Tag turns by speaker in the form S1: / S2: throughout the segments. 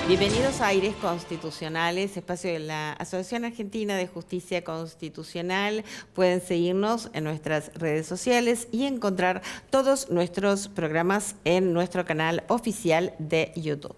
S1: Bienvenidos a Aires Constitucionales, espacio de la Asociación Argentina de Justicia Constitucional. Pueden seguirnos en nuestras redes sociales y encontrar todos nuestros programas en nuestro canal oficial de YouTube.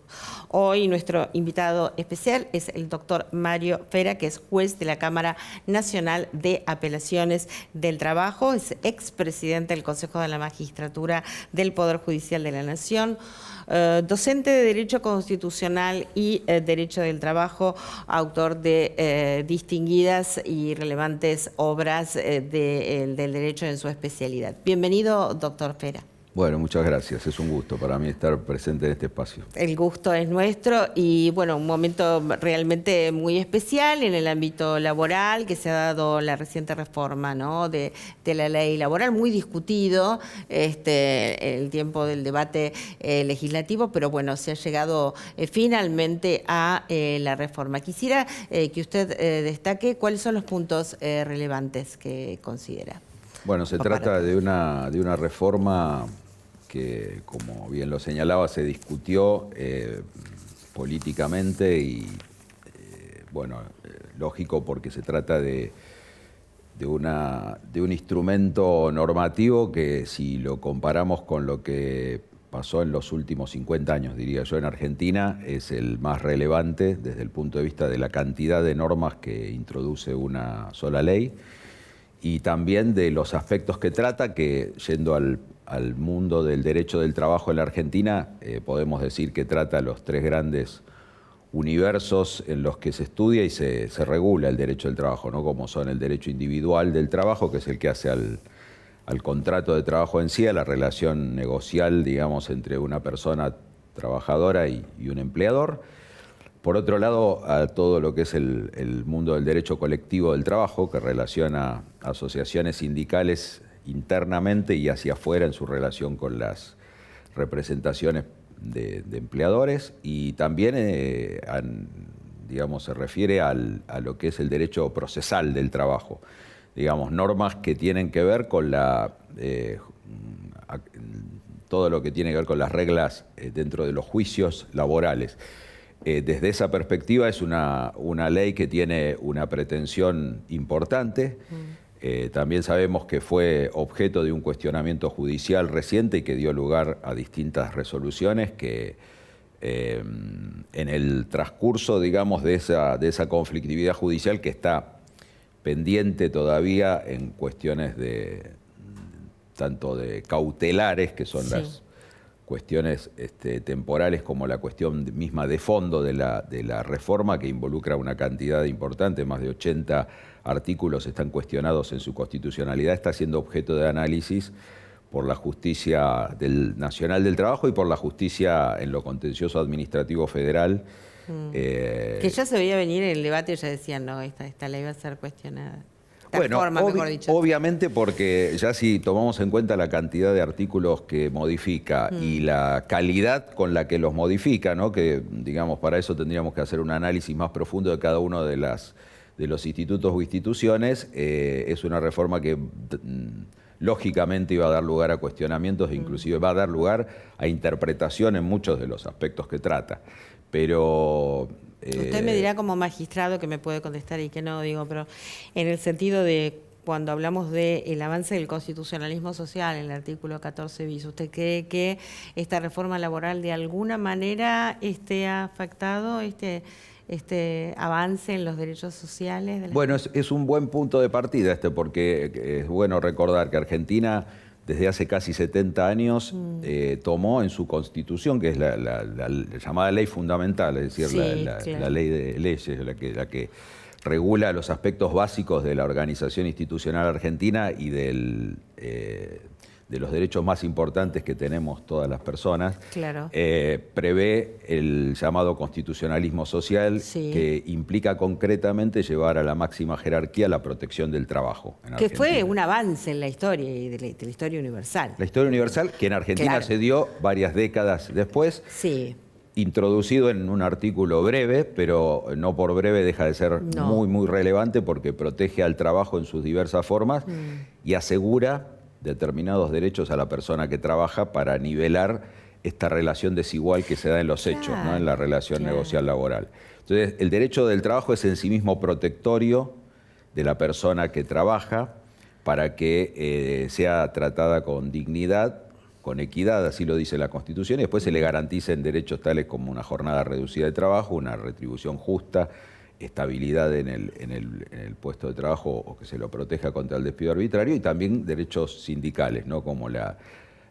S1: Hoy nuestro invitado especial es el doctor Mario Fera, que es juez de la Cámara Nacional de Apelaciones del Trabajo, es expresidente del Consejo de la Magistratura del Poder Judicial de la Nación, docente de Derecho Constitucional y Derecho del Trabajo, autor de distinguidas y relevantes obras del derecho en su especialidad. Bienvenido, doctor Fera.
S2: Bueno, muchas gracias. Es un gusto para mí estar presente en este espacio.
S1: El gusto es nuestro y, bueno, un momento realmente muy especial en el ámbito laboral, que se ha dado la reciente reforma, ¿no?, de la ley laboral, muy discutido el tiempo del debate legislativo, pero bueno, se ha llegado finalmente a la reforma. Quisiera que usted destaque cuáles son los puntos relevantes que considera.
S2: Bueno, se trata de una reforma que, como bien lo señalaba, se discutió políticamente y, lógico, porque se trata de un instrumento normativo que, si lo comparamos con lo que pasó en los últimos 50 años, diría yo, en Argentina, es el más relevante desde el punto de vista de la cantidad de normas que introduce una sola ley y también de los aspectos que trata, que, yendo al mundo del derecho del trabajo en la Argentina, podemos decir que trata los tres grandes universos en los que se estudia y se regula el derecho del trabajo, ¿no? Como son el derecho individual del trabajo, que es el que hace al contrato de trabajo en sí, a la relación negocial, digamos, entre una persona trabajadora y un empleador. Por otro lado, a todo lo que es el mundo del derecho colectivo del trabajo, que relaciona asociaciones sindicales internamente y hacia afuera en su relación con las representaciones de empleadores, y también se refiere a lo que es el derecho procesal del trabajo, digamos, normas que tienen que ver con todo lo que tiene que ver con las reglas dentro de los juicios laborales. Desde esa perspectiva es una ley que tiene una pretensión importante. También sabemos que fue objeto de un cuestionamiento judicial reciente y que dio lugar a distintas resoluciones que en el transcurso, digamos, de esa conflictividad judicial, que está pendiente todavía en cuestiones tanto de cautelares, que son las cuestiones temporales, como la cuestión misma de fondo de la reforma, que involucra una cantidad importante, más de 80 artículos están cuestionados en su constitucionalidad, está siendo objeto de análisis por la Justicia Nacional del Trabajo y por la Justicia en lo contencioso administrativo federal.
S1: Que ya se veía venir en el debate, ya decían, no, esta ley va a ser cuestionada.
S2: Bueno, obviamente, porque ya si tomamos en cuenta la cantidad de artículos que modifica y la calidad con la que los modifica, ¿no?, que, digamos, para eso tendríamos que hacer un análisis más profundo de cada uno de los institutos o instituciones, es una reforma que lógicamente iba a dar lugar a cuestionamientos, inclusive va a dar lugar a interpretación en muchos de los aspectos que trata. Pero
S1: usted me dirá, como magistrado, que me puede contestar y que no, pero en el sentido de cuando hablamos del avance del constitucionalismo social, en el artículo 14 bis, ¿usted cree que esta reforma laboral de alguna manera ha afectado este avance en los derechos sociales?
S2: Bueno, es un buen punto de partida porque es bueno recordar que Argentina, desde hace casi 70 años, tomó en su Constitución, que es la llamada ley fundamental, es decir, la ley de leyes, la que regula los aspectos básicos de la organización institucional argentina y de los derechos más importantes que tenemos todas las personas.
S1: Claro.
S2: Prevé el llamado constitucionalismo social, que implica concretamente llevar a la máxima jerarquía la protección del trabajo en Argentina.
S1: Que fue un avance en la historia y de la historia universal.
S2: La historia universal, que en Argentina se dio varias décadas después.
S1: Sí.
S2: Introducido en un artículo breve, pero no por breve deja de ser muy, muy relevante, porque protege al trabajo en sus diversas formas y asegura determinados derechos a la persona que trabaja para nivelar esta relación desigual que se da en los hechos, ¿no? En la relación negocial laboral. Entonces, el derecho del trabajo es en sí mismo protectorio de la persona que trabaja para que sea tratada con dignidad, con equidad, así lo dice la Constitución, y después se le garanticen derechos tales como una jornada reducida de trabajo, una retribución justa, estabilidad en el puesto de trabajo o que se lo proteja contra el despido arbitrario, y también derechos sindicales, ¿no? Como la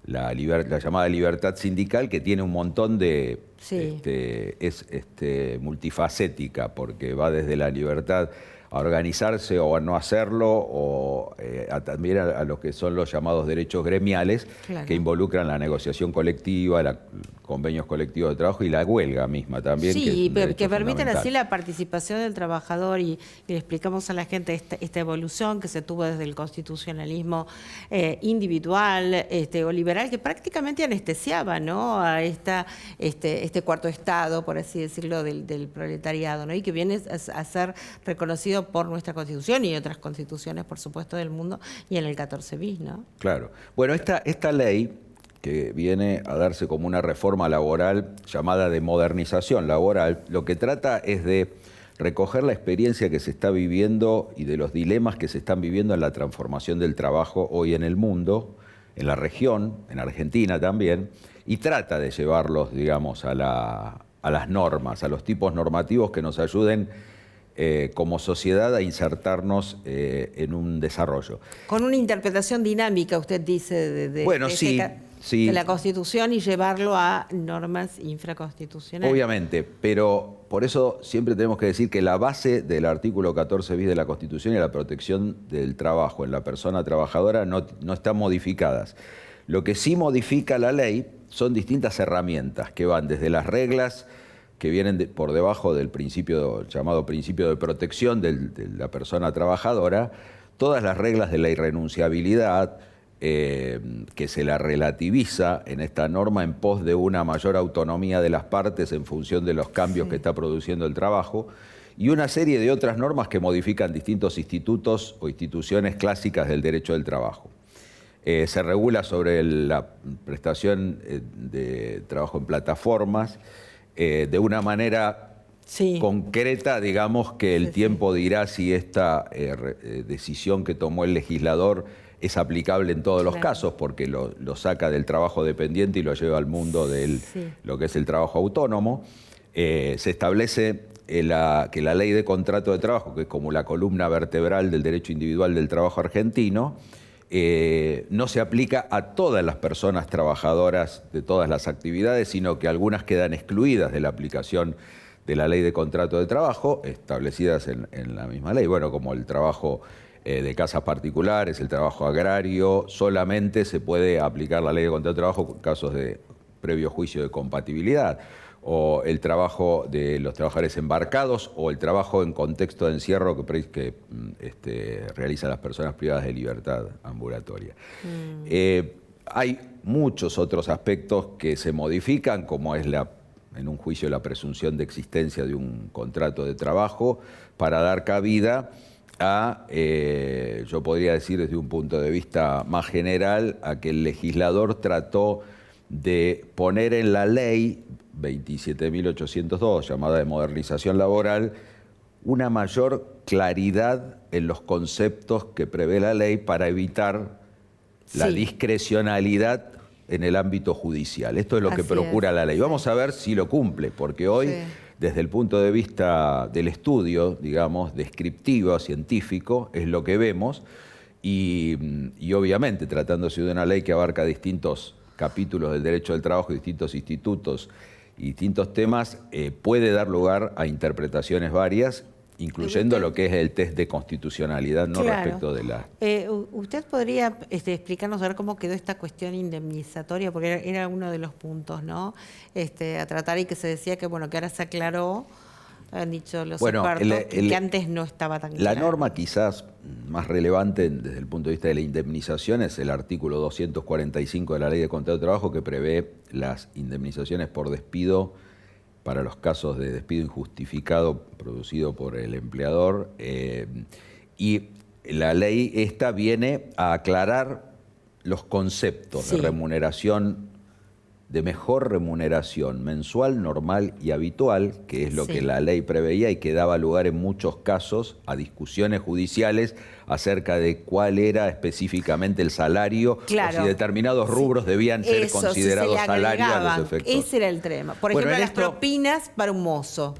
S2: llamada libertad sindical, que tiene un montón de...
S1: Sí.
S2: es multifacética, porque va desde la libertad a organizarse o a no hacerlo, o también a lo que son los llamados derechos gremiales, que involucran la negociación colectiva, los convenios colectivos de trabajo y la huelga misma también.
S1: Sí, que permiten así la participación del trabajador, y le explicamos a la gente esta evolución que se tuvo desde el constitucionalismo individual o liberal, que prácticamente anestesiaba, ¿no?, a este cuarto estado, por así decirlo, del proletariado, ¿no?, y que viene a ser reconocido por nuestra Constitución y otras constituciones, por supuesto, del mundo, y en el 14 bis, ¿no?
S2: Claro. Bueno, esta ley, que viene a darse como una reforma laboral llamada de modernización laboral, lo que trata es de recoger la experiencia que se está viviendo y de los dilemas que se están viviendo en la transformación del trabajo hoy en el mundo, en la región, en Argentina también, y trata de llevarlos, digamos, a las normas, a los tipos normativos que nos ayuden como sociedad a insertarnos en un desarrollo.
S1: Con una interpretación dinámica, usted dice, de la Constitución, y llevarlo a normas infraconstitucionales.
S2: Obviamente, pero por eso siempre tenemos que decir que la base del artículo 14 bis de la Constitución y la protección del trabajo en la persona trabajadora no están modificadas. Lo que sí modifica la ley son distintas herramientas que van desde las reglas que vienen por debajo del principio, llamado principio de protección de la persona trabajadora, todas las reglas de la irrenunciabilidad, que se la relativiza en esta norma en pos de una mayor autonomía de las partes en función de los cambios que está produciendo el trabajo, y una serie de otras normas que modifican distintos institutos o instituciones clásicas del derecho del trabajo. Se regula sobre la prestación de trabajo en plataformas, de una manera concreta, digamos que el tiempo dirá si esta decisión que tomó el legislador es aplicable en todos los casos, porque lo saca del trabajo dependiente y lo lleva al mundo de lo que es el trabajo autónomo. Se establece que la ley de contrato de trabajo, que es como la columna vertebral del derecho individual del trabajo argentino, no se aplica a todas las personas trabajadoras de todas las actividades, sino que algunas quedan excluidas de la aplicación de la ley de contrato de trabajo, establecidas en la misma ley. Bueno, como el trabajo de casas particulares, el trabajo agrario, solamente se puede aplicar la ley de contrato de trabajo en casos de previo juicio de compatibilidad, o el trabajo de los trabajadores embarcados, o el trabajo en contexto de encierro que realizan las personas privadas de libertad ambulatoria. Hay muchos otros aspectos que se modifican, como es en un juicio la presunción de existencia de un contrato de trabajo, para dar cabida a, yo podría decir desde un punto de vista más general, a que el legislador trató de poner en la ley 27.802, llamada de modernización laboral, una mayor claridad en los conceptos que prevé la ley para evitar la discrecionalidad en el ámbito judicial. Esto es lo que procura la ley. Vamos a ver si lo cumple, porque hoy, desde el punto de vista del estudio, digamos, descriptivo, científico, es lo que vemos, y obviamente, tratándose de una ley que abarca distintos capítulos del derecho del trabajo, distintos institutos y distintos temas, puede dar lugar a interpretaciones varias, incluyendo lo que es el test de constitucionalidad, no respecto de la...
S1: ¿Usted podría explicarnos a ver cómo quedó esta cuestión indemnizatoria? Porque era uno de los puntos, ¿no? A tratar, y que se decía que, bueno, que ahora se aclaró, han dicho los expertos, que antes no estaba tan claro.
S2: La norma quizás más relevante desde el punto de vista de la indemnización es el artículo 245 de la Ley de Contrato de Trabajo, que prevé las indemnizaciones por despido para los casos de despido injustificado producido por el empleador. Y la ley esta viene a aclarar los conceptos de remuneración de mejor remuneración mensual, normal y habitual, que es lo que la ley preveía y que daba lugar en muchos casos a discusiones judiciales acerca de cuál era específicamente el salario, o si determinados rubros debían ser considerados salarios a los efectos.
S1: Ese era el tema. Por ejemplo, las propinas para un mozo.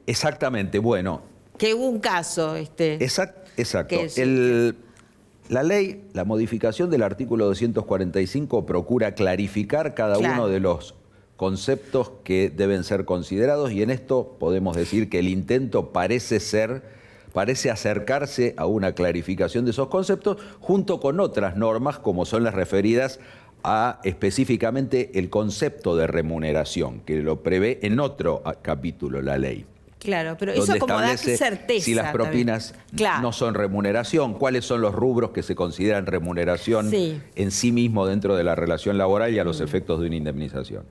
S2: Exactamente, bueno.
S1: Que hubo un caso.
S2: Exacto. La ley, la modificación del artículo 245 procura clarificar cada uno de los conceptos que deben ser considerados, y en esto podemos decir que el intento parece acercarse a una clarificación de esos conceptos junto con otras normas como son las referidas a específicamente el concepto de remuneración, que lo prevé en otro capítulo la ley.
S1: Claro, pero eso como da certeza.
S2: Si las propinas no son remuneración, cuáles son los rubros que se consideran remuneración en sí mismo dentro de la relación laboral y a los efectos de una indemnización.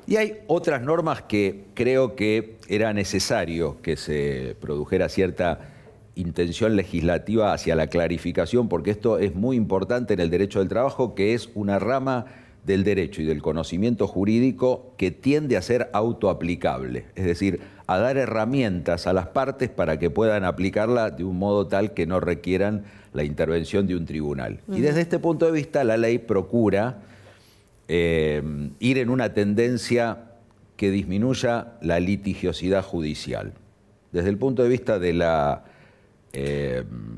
S2: Y hay otras normas que creo que era necesario que se produjera cierta intención legislativa hacia la clarificación, porque esto es muy importante en el derecho del trabajo, que es una rama del derecho y del conocimiento jurídico que tiende a ser autoaplicable, es decir, a dar herramientas a las partes para que puedan aplicarla de un modo tal que no requieran la intervención de un tribunal. Y desde este punto de vista la ley procura ir en una tendencia que disminuya la litigiosidad judicial. Desde el punto de vista de la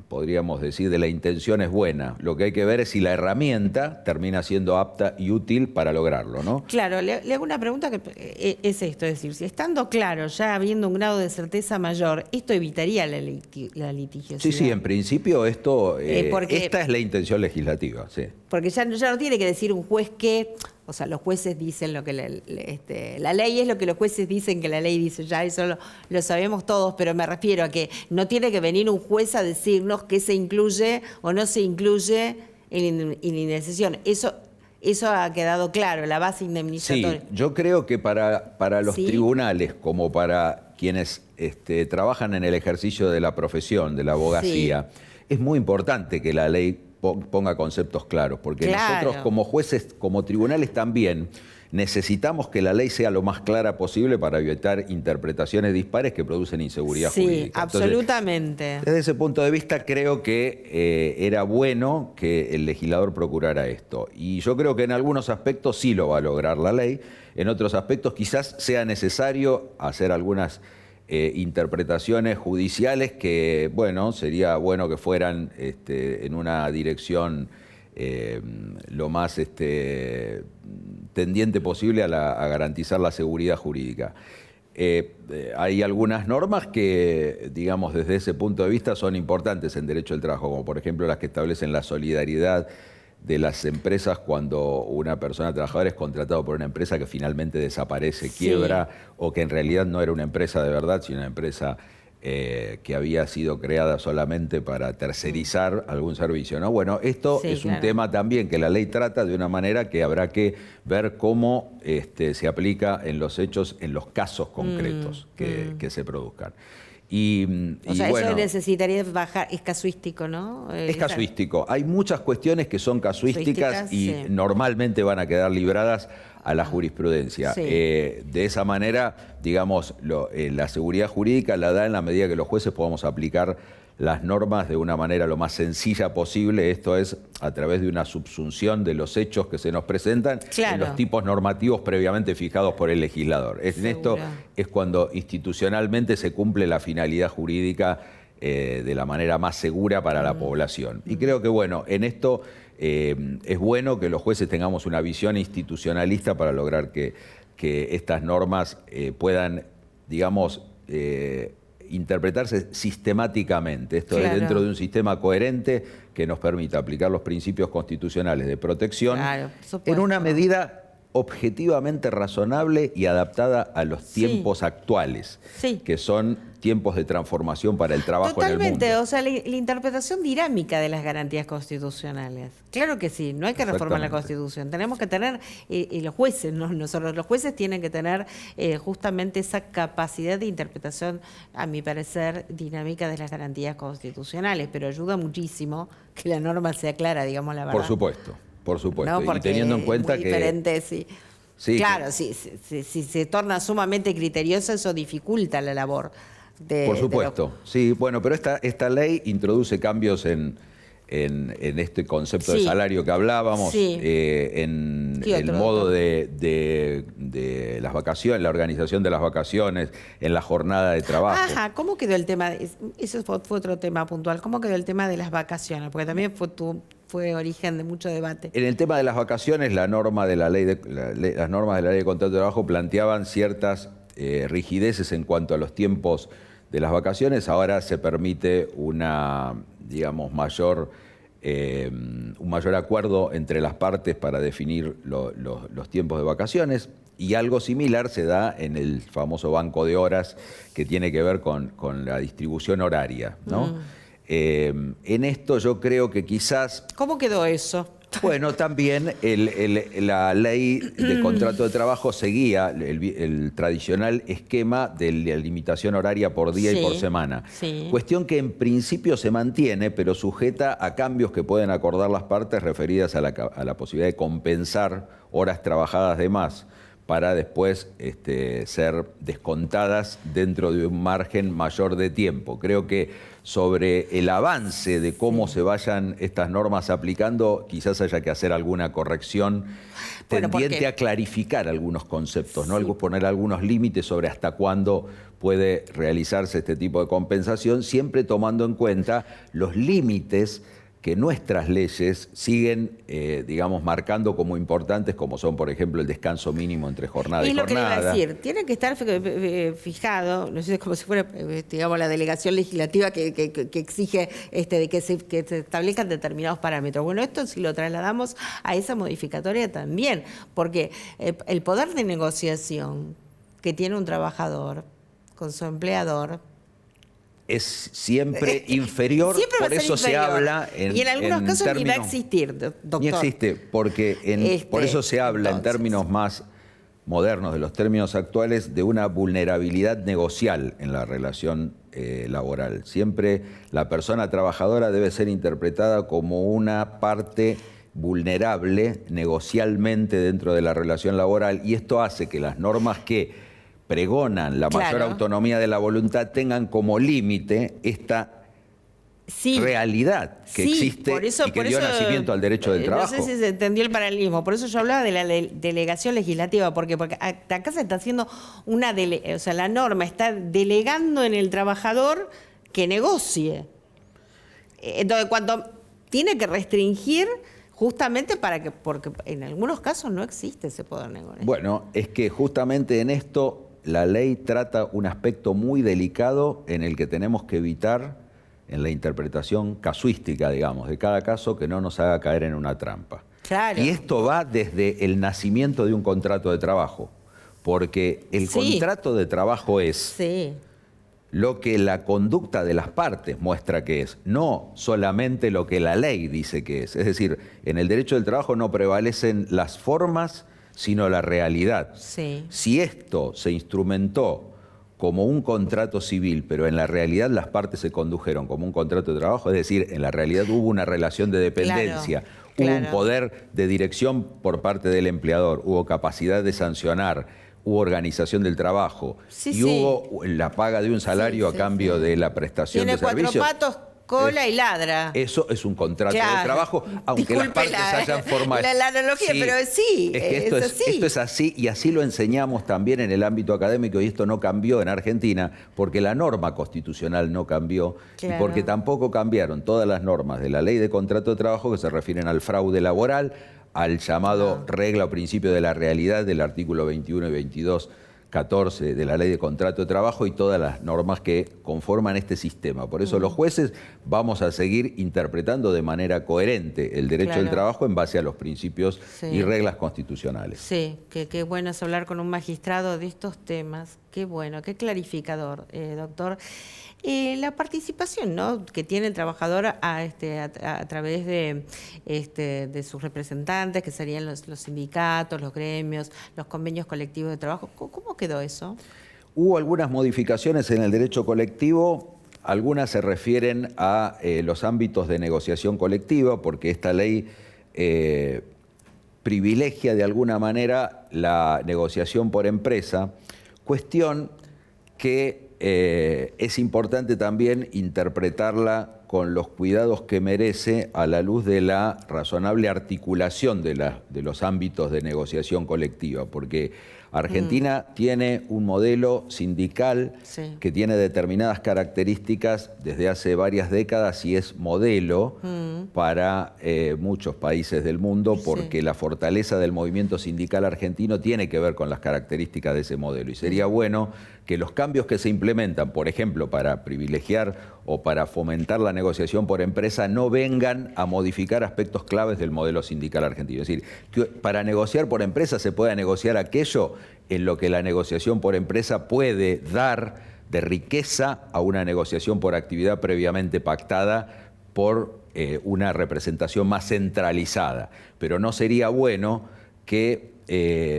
S2: podríamos decir, de la intención es buena. Lo que hay que ver es si la herramienta termina siendo apta y útil para lograrlo, ¿no?
S1: Claro, le hago una pregunta que es esto, es decir, si estando claro, ya habiendo un grado de certeza mayor, ¿esto evitaría la litigiosidad?
S2: Sí, en principio esta es la intención legislativa, sí.
S1: Porque ya no tiene que decir un juez que... O sea, los jueces dicen lo que la ley es lo que los jueces dicen que la ley dice, ya eso lo sabemos todos, pero me refiero a que no tiene que venir un juez a decirnos qué se incluye o no se incluye en la indemnización. Eso ha quedado claro, la base indemnizatoria.
S2: Sí, yo creo que para los tribunales, como para quienes trabajan en el ejercicio de la profesión, de la abogacía, es muy importante que la ley ponga conceptos claros, porque nosotros como jueces, como tribunales también, necesitamos que la ley sea lo más clara posible para evitar interpretaciones dispares que producen inseguridad jurídica.
S1: Sí, absolutamente.
S2: Entonces, desde ese punto de vista creo que era bueno que el legislador procurara esto. Y yo creo que en algunos aspectos sí lo va a lograr la ley, en otros aspectos quizás sea necesario hacer algunas interpretaciones judiciales que, bueno, sería bueno que fueran en una dirección lo más tendiente posible a garantizar la seguridad jurídica. Hay algunas normas que, digamos, desde ese punto de vista son importantes en derecho del trabajo, como por ejemplo las que establecen la solidaridad de las empresas cuando una persona trabajadora es contratado por una empresa que finalmente desaparece, quiebra, o que en realidad no era una empresa de verdad, sino una empresa que había sido creada solamente para tercerizar algún servicio, ¿no? Bueno, esto es un tema también que la ley trata de una manera que habrá que ver cómo se aplica en los hechos, en los casos concretos que se produzcan.
S1: O sea, eso necesitaría bajar, es casuístico, ¿no?
S2: Es casuístico. Hay muchas cuestiones que son casuísticas y normalmente van a quedar libradas a la jurisprudencia. De esa manera, digamos, la seguridad jurídica la da en la medida que los jueces podamos aplicar las normas de una manera lo más sencilla posible, esto es a través de una subsunción de los hechos que se nos presentan en los tipos normativos previamente fijados por el legislador. En esto es cuando institucionalmente se cumple la finalidad jurídica de la manera más segura para la población. Y creo que, bueno, en esto es bueno que los jueces tengamos una visión institucionalista para lograr que estas normas puedan, digamos, interpretarse sistemáticamente. Esto es dentro de un sistema coherente que nos permita aplicar los principios constitucionales de protección en una medida objetivamente razonable y adaptada a los tiempos actuales, que son tiempos de transformación para el trabajo en el mundo.
S1: Totalmente, o sea, la interpretación dinámica de las garantías constitucionales. Claro que sí, no hay que reformar la Constitución. Tenemos que tener, y los jueces, no nosotros, los jueces tienen que tener justamente esa capacidad de interpretación, a mi parecer, dinámica de las garantías constitucionales, pero ayuda muchísimo que la norma sea clara, digamos la verdad.
S2: Por supuesto.
S1: No,
S2: y teniendo en cuenta
S1: es muy diferente, sí.
S2: Sí,
S1: claro, si se torna sumamente criteriosa, eso dificulta la labor.
S2: Por supuesto, sí. Bueno, pero esta ley introduce cambios en este concepto de
S1: Sí,
S2: salario que hablábamos,
S1: sí.
S2: en
S1: ¿Qué
S2: el
S1: otro,
S2: modo
S1: doctor?
S2: de las vacaciones, la organización de las vacaciones, en la jornada de trabajo.
S1: Ajá, ¿cómo quedó el tema? Eso fue otro tema puntual. ¿Cómo quedó el tema de las vacaciones? Porque también fue origen de mucho debate.
S2: En el tema de las vacaciones, las normas de la ley de contrato de trabajo planteaban ciertas rigideces en cuanto a los tiempos de las vacaciones. Ahora se permite una, digamos, un mayor acuerdo entre las partes para definir los tiempos de vacaciones. Y algo similar se da en el famoso banco de horas que tiene que ver con la distribución horaria, ¿no? En esto yo creo que quizás...
S1: ¿Cómo quedó eso?
S2: Bueno, también la ley de contrato de trabajo seguía el tradicional esquema de la limitación horaria por día y por semana.
S1: Sí.
S2: Cuestión que en principio se mantiene, pero sujeta a cambios que pueden acordar las partes referidas a la posibilidad de compensar horas trabajadas de más para después ser descontadas dentro de un margen mayor de tiempo. Creo que sobre el avance de cómo se vayan estas normas aplicando, quizás haya que hacer alguna corrección tendiente a clarificar algunos conceptos, ¿no? Poner algunos límites sobre hasta cuándo puede realizarse este tipo de compensación, siempre tomando en cuenta los límites que nuestras leyes siguen, digamos, marcando como importantes, como son, por ejemplo, el descanso mínimo entre jornada y jornada.
S1: Es lo que le iba a decir, tiene que estar fijado, no sé, como si fuera, digamos, la delegación legislativa que exige de que se establezcan determinados parámetros. Bueno, esto si lo trasladamos a esa modificatoria también, porque el poder de negociación que tiene un trabajador con su empleador
S2: es siempre inferior,
S1: siempre va a
S2: por
S1: ser
S2: eso
S1: inferior.
S2: se habla en
S1: y en algunos casos
S2: términos,
S1: ni va a existir, doctor.
S2: Ni existe, porque por eso se habla en términos más modernos, de los términos actuales, de una vulnerabilidad negocial en la relación laboral. Siempre la persona trabajadora debe ser interpretada como una parte vulnerable negocialmente dentro de la relación laboral, y esto hace que las normas que pregonan la mayor autonomía de la voluntad tengan como límite esta realidad que existe y que dio nacimiento al derecho del trabajo.
S1: No sé si se entendió el paralelismo, por eso yo hablaba de la delegación legislativa, porque acá se está haciendo o sea, la norma está delegando en el trabajador que negocie. Entonces, cuando tiene que restringir justamente porque en algunos casos no existe ese poder negociador.
S2: Bueno, es que justamente en esto la ley trata un aspecto muy delicado en el que tenemos que evitar, en la interpretación casuística, digamos, de cada caso, que no nos haga caer en una trampa.
S1: Claro.
S2: Y esto va desde el nacimiento de un contrato de trabajo, porque el contrato de trabajo es lo que la conducta de las partes muestra que es, no solamente lo que la ley dice que es. Es decir, en el derecho del trabajo no prevalecen las formas, sino la realidad. Si esto se instrumentó como un contrato civil, pero en la realidad las partes se condujeron como un contrato de trabajo, es decir, en la realidad hubo una relación de dependencia, hubo un poder de dirección por parte del empleador, hubo capacidad de sancionar, hubo organización del trabajo hubo la paga de un salario a cambio de la prestación de servicios.
S1: Tiene 4 patos, cola y ladra.
S2: Eso es un contrato de trabajo, aunque las partes hayan formalizado.
S1: La analogía, pero
S2: es que esto es así, y así lo enseñamos también en el ámbito académico, y esto no cambió en Argentina porque la norma constitucional no cambió y porque tampoco cambiaron todas las normas de la ley de contrato de trabajo que se refieren al fraude laboral, al llamado regla o principio de la realidad del artículo 21 y 22, 14 de la Ley de Contrato de Trabajo y todas las normas que conforman este sistema. Por eso los jueces vamos a seguir interpretando de manera coherente el derecho del trabajo en base a los principios y reglas constitucionales.
S1: Sí, qué bueno es hablar con un magistrado de estos temas. Qué bueno, qué clarificador, doctor. La participación, ¿no?, que tiene el trabajador a través de sus representantes, que serían los sindicatos, los gremios, los convenios colectivos de trabajo. ¿Cómo quedó eso?
S2: Hubo algunas modificaciones en el derecho colectivo. Algunas se refieren a los ámbitos de negociación colectiva, porque esta ley privilegia de alguna manera la negociación por empresa, cuestión que es importante también interpretarla con los cuidados que merece a la luz de la razonable articulación de los ámbitos de negociación colectiva, porque Argentina tiene un modelo sindical que tiene determinadas características desde hace varias décadas y es modelo para muchos países del mundo, porque la fortaleza del movimiento sindical argentino tiene que ver con las características de ese modelo. Y sería bueno que los cambios que se implementan, por ejemplo, para privilegiar o para fomentar la negociación por empresa, no vengan a modificar aspectos claves del modelo sindical argentino. Es decir, que para negociar por empresa se pueda negociar aquello en lo que la negociación por empresa puede dar de riqueza a una negociación por actividad previamente pactada por una representación más centralizada. Pero no sería bueno que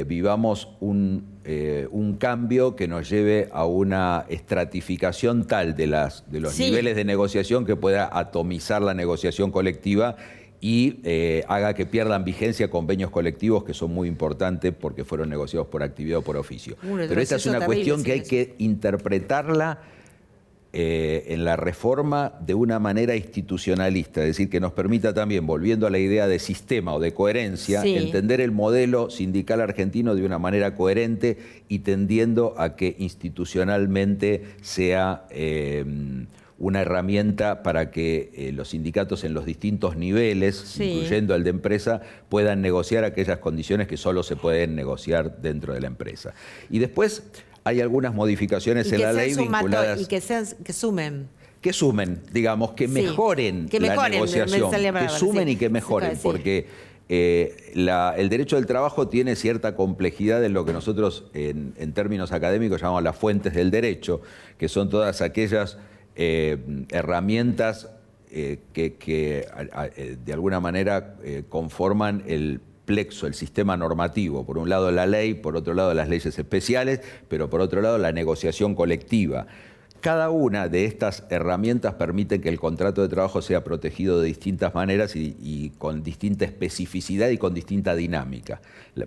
S2: vivamos un cambio que nos lleve a una estratificación tal de los niveles de negociación que pueda atomizar la negociación colectiva y haga que pierdan vigencia convenios colectivos que son muy importantes porque fueron negociados por actividad o por oficio. Pero esta es una cuestión que hay que interpretarla en la reforma de una manera institucionalista, es decir, que nos permita también, volviendo a la idea de sistema o de coherencia, entender el modelo sindical argentino de una manera coherente y tendiendo a que institucionalmente sea una herramienta para que los sindicatos en los distintos niveles, incluyendo el de empresa, puedan negociar aquellas condiciones que solo se pueden negociar dentro de la empresa. Y después hay algunas modificaciones en la ley vinculadas...
S1: Y que sumen.
S2: Que sumen, digamos, que mejoren la negociación. Que sumen y que mejoren, porque el derecho del trabajo tiene cierta complejidad en lo que nosotros en términos académicos llamamos las fuentes del derecho, que son todas aquellas herramientas que de alguna manera conforman el plexo, el sistema normativo. Por un lado la ley, por otro lado las leyes especiales, pero por otro lado la negociación colectiva. Cada una de estas herramientas permite que el contrato de trabajo sea protegido de distintas maneras y con distinta especificidad y con distinta dinámica.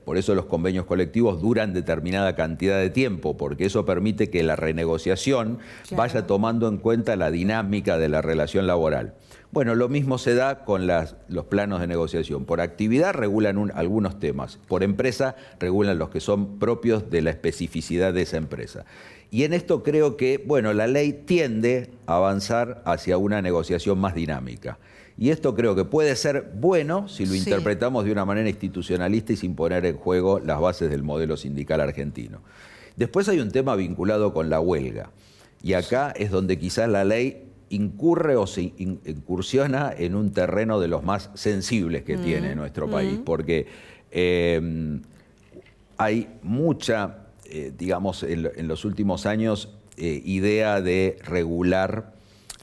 S2: Por eso los convenios colectivos duran determinada cantidad de tiempo, porque eso permite que la renegociación vaya tomando en cuenta la dinámica de la relación laboral. Bueno, lo mismo se da con los planos de negociación. Por actividad regulan algunos temas, por empresa regulan los que son propios de la especificidad de esa empresa. Y en esto creo que, bueno, la ley tiende a avanzar hacia una negociación más dinámica. Y esto creo que puede ser bueno si lo interpretamos de una manera institucionalista y sin poner en juego las bases del modelo sindical argentino. Después hay un tema vinculado con la huelga. Y acá es donde quizás la ley incurre o se incursiona en un terreno de los más sensibles que tiene nuestro país, porque hay mucha, digamos, en los últimos años, idea de regular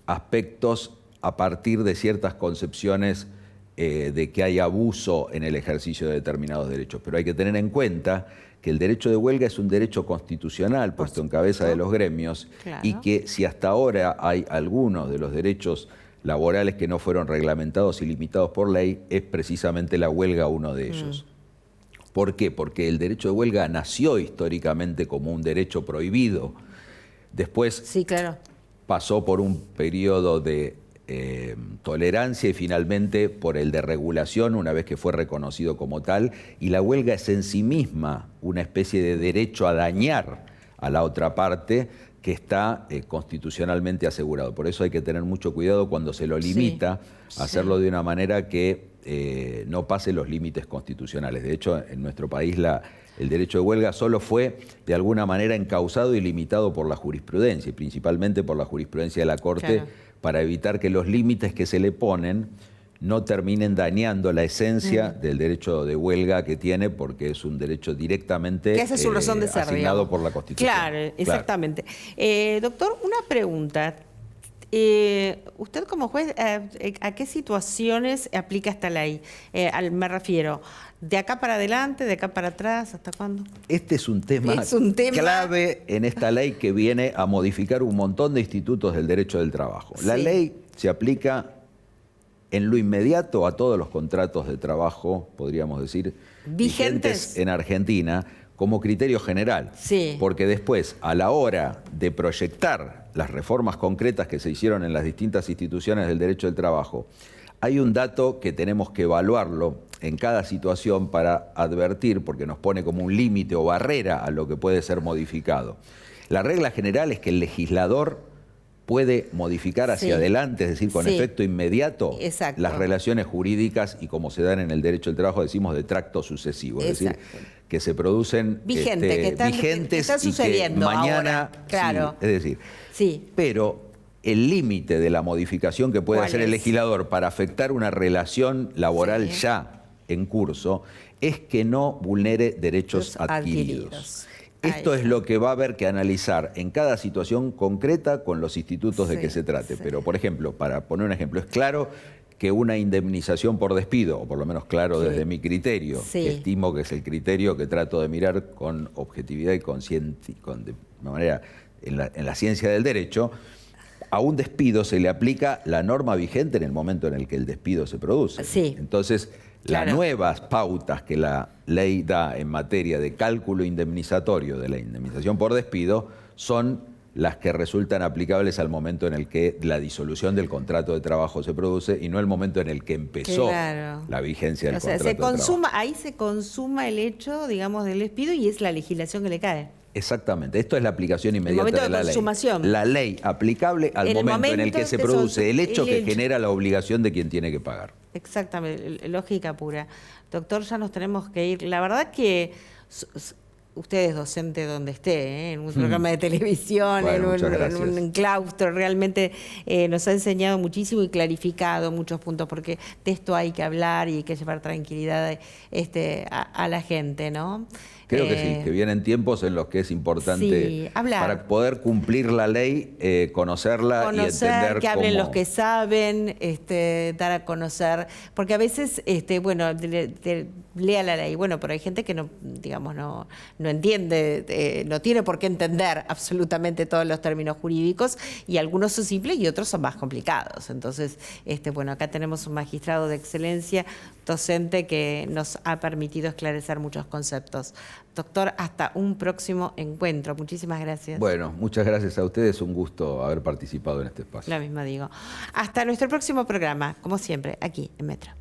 S2: aspectos a partir de ciertas concepciones de que hay abuso en el ejercicio de determinados derechos. Pero hay que tener en cuenta que el derecho de huelga es un derecho constitucional puesto en cabeza de los gremios y que si hasta ahora hay algunos de los derechos laborales que no fueron reglamentados y limitados por ley, es precisamente la huelga uno de ellos. ¿Por qué? Porque el derecho de huelga nació históricamente como un derecho prohibido. Después pasó por un periodo de tolerancia y finalmente por el de regulación una vez que fue reconocido como tal, y la huelga es en sí misma una especie de derecho a dañar a la otra parte que está constitucionalmente asegurado. Por eso hay que tener mucho cuidado cuando se lo limita, hacerlo de una manera que no pase los límites constitucionales. De hecho, en nuestro país el derecho de huelga solo fue de alguna manera encauzado y limitado por la jurisprudencia, y principalmente por la jurisprudencia de la Corte, para evitar que los límites que se le ponen no terminen dañando la esencia del derecho de huelga que tiene, porque es un derecho directamente asignado por la Constitución.
S1: Claro, exactamente. Doctor, una pregunta. ¿Usted como juez a qué situaciones aplica esta ley? Me refiero, ¿de acá para adelante, de acá para atrás, hasta cuándo?
S2: Este es un tema clave en esta ley que viene a modificar un montón de institutos del derecho del trabajo. La ley se aplica en lo inmediato a todos los contratos de trabajo, podríamos decir, vigentes en Argentina, como criterio general.
S1: Sí.
S2: Porque después, a la hora de proyectar las reformas concretas que se hicieron en las distintas instituciones del derecho del trabajo, hay un dato que tenemos que evaluarlo en cada situación para advertir, porque nos pone como un límite o barrera a lo que puede ser modificado. La regla general es que el legislador puede modificar hacia adelante, es decir, con efecto inmediato, las relaciones jurídicas y como se dan en el derecho del trabajo, decimos de tracto sucesivo, es decir, que se producen vigentes
S1: que están sucediendo
S2: y que mañana,
S1: ahora, claro.
S2: es decir, pero el límite de la modificación que puede hacer el legislador para afectar una relación laboral ya en curso es que no vulnere derechos adquiridos. Esto es lo que va a haber que analizar en cada situación concreta con los institutos de que se trate. Pero, por ejemplo, para poner un ejemplo, es claro que una indemnización por despido, o por lo menos claro desde mi criterio, que estimo que es el criterio que trato de mirar con objetividad y de manera en la ciencia del derecho, a un despido se le aplica la norma vigente en el momento en el que el despido se produce. Entonces, las nuevas pautas que la ley da en materia de cálculo indemnizatorio de la indemnización por despido son las que resultan aplicables al momento en el que la disolución del contrato de trabajo se produce y no el momento en el que empezó la vigencia del contrato de trabajo.
S1: Ahí se consuma el hecho, digamos, del despido y es la legislación que le cae.
S2: Exactamente, esto es la aplicación inmediata de la ley.
S1: Consumación.
S2: La ley aplicable al momento en el que se produce el hecho que genera la obligación de quien tiene que pagar.
S1: Exactamente, lógica pura. Doctor, ya nos tenemos que ir. La verdad que usted es docente donde esté, en un programa de televisión,
S2: bueno,
S1: en un claustro, realmente nos ha enseñado muchísimo y clarificado muchos puntos, porque de esto hay que hablar y hay que llevar tranquilidad a la gente, ¿no?
S2: Creo que sí, que vienen tiempos en los que es importante para poder cumplir la ley, conocerla y entender
S1: que hablen los que saben, dar a conocer, porque a veces, bueno, lea la ley, bueno, pero hay gente que no, digamos, no entiende, no tiene por qué entender absolutamente todos los términos jurídicos y algunos son simples y otros son más complicados. Entonces, bueno, acá tenemos un magistrado de excelencia, docente, que nos ha permitido esclarecer muchos conceptos. Doctor, hasta un próximo encuentro. Muchísimas gracias.
S2: Bueno, muchas gracias a ustedes. Un gusto haber participado en este espacio.
S1: Lo mismo digo. Hasta nuestro próximo programa, como siempre, aquí en Metro.